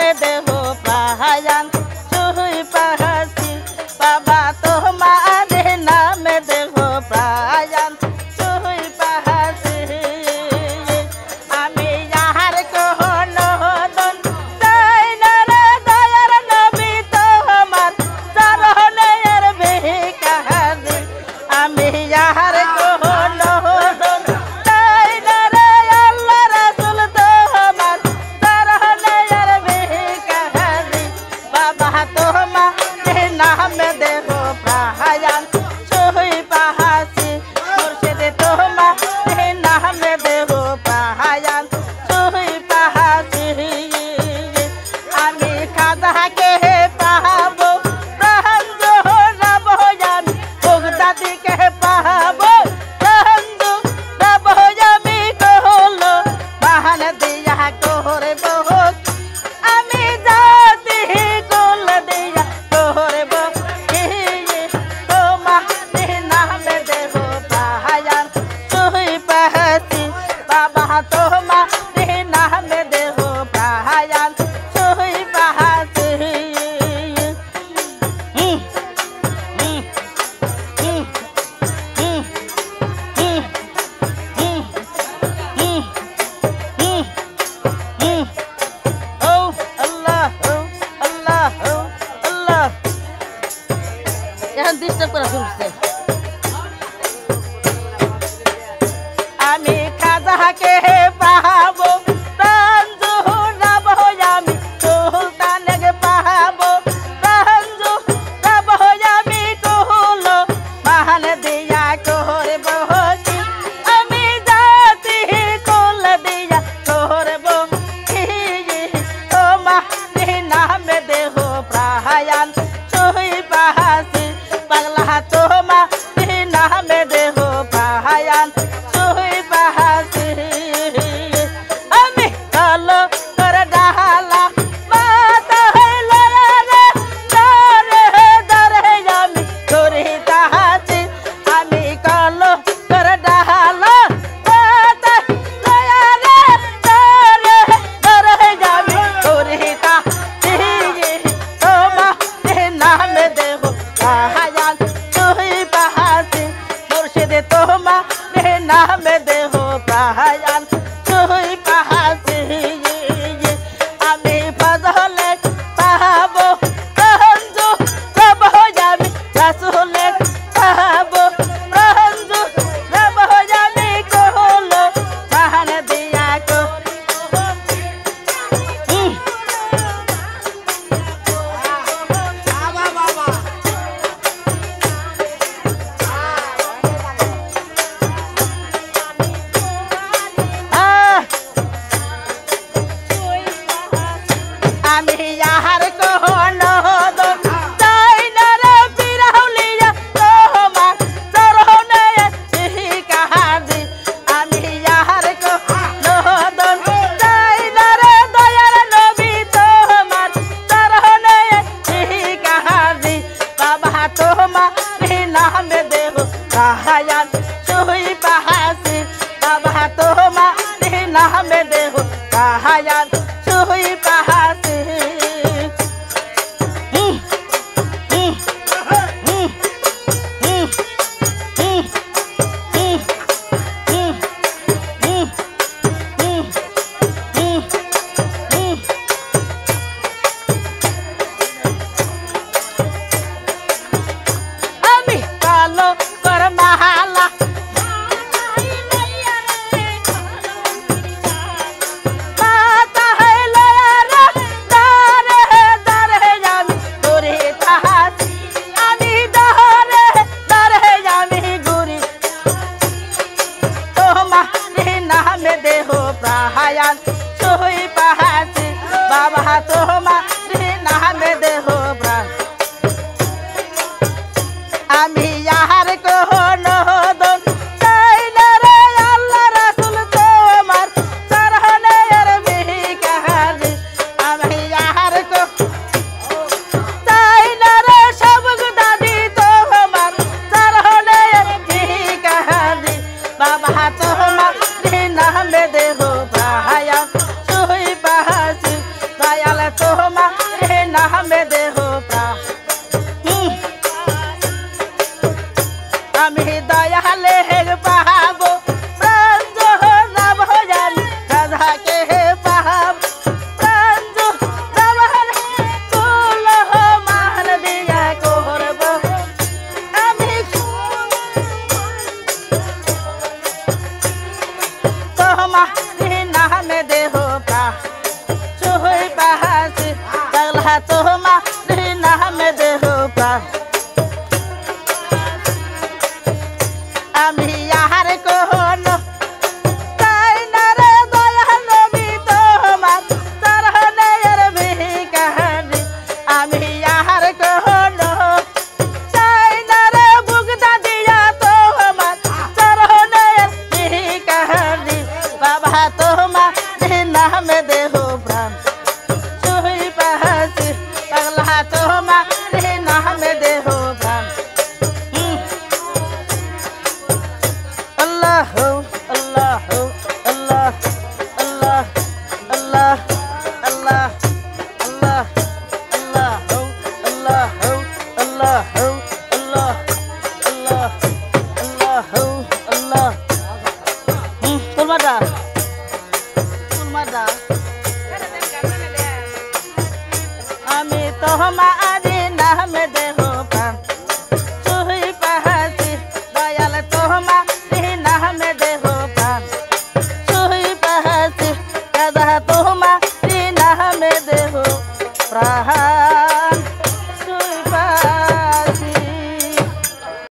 নামে দেহ পাহায়ান চুই পাহাসি বাবা তোমার নামে দেহ পাহায়ান চুই পাহাসি আমি যাহার কোন দন চাই না রে দয়ার নবী তোমার চরণের ভিখারি আমি যাহার কোন দন চাই না রে আল্লাহ রাসূল তোমার চরণের ভিখারি বাবা তোমার নামে দেহ পাহায়ান চুই পাহাসি মুর্শিদ তোমার নামে দেহ পাহায়ান চুই পাহাসি আমি খাজাকে পাহাবো প্রাণ জোড়াবো আমি বগদাদিকে পাহাবো প্রাণ জোড়াবো আমি কহলো বাহান দিয়া করবো আমি জাতি কুল দিয়া করবো তোমার নামে দেহ পাহায়ান চুই পাহাসি বাবা তোমার নামে দেহ পাহায়ান চুই পাহাসি এখন ডিস্টার্ব করা শুনছে আমি খাজাকে পাহাবো প্রাণ জোড়াবো আমি সুলতানকে পাহাবো প্রাণ জোড়াবো আমি কহলো বাহান দিয়া করবো আমি জাতি কুল দিয়া করবো তোমার নামে দেহ পাহায়ান চুই পাহাসি পাগলা তোমার তোমার নামে দেহ প্রাণ আমি দয়ালে পাবো প্রাণ জোড়াবো আমি রাধাকে পাবো প্রাণ জোড়াবো কুল মান দিয়া করব আমি তোমার নামে দেহ প্রাণ চুই পাহাসি পাগলা তোমার নামে দেহ প্রাণ আমি আর কোন তাই না রে দয়াল নবী তোমার চরণের ভিখারি আমি আর কোন তাই না রে বুকটা দিয়া তোমার চরণের ভিখারি বাবা তোমার নামে দেহ প্রাণ চুই পাহাসি পাগলা তোমার নামে দেহ প্রাণ Allah, Allah, Allah, Allah, Allah, Allah, Allah, Allah, Allah, Allah, Allah, Allah, Allah, Allah. Tulmada, tulmada. Ami tomar name deho pan, chui pahasi, dayal tomar. নামে দেহ প্রাণ চুই পাহাসি রাধা তোমার নামে দেহ প্রাণ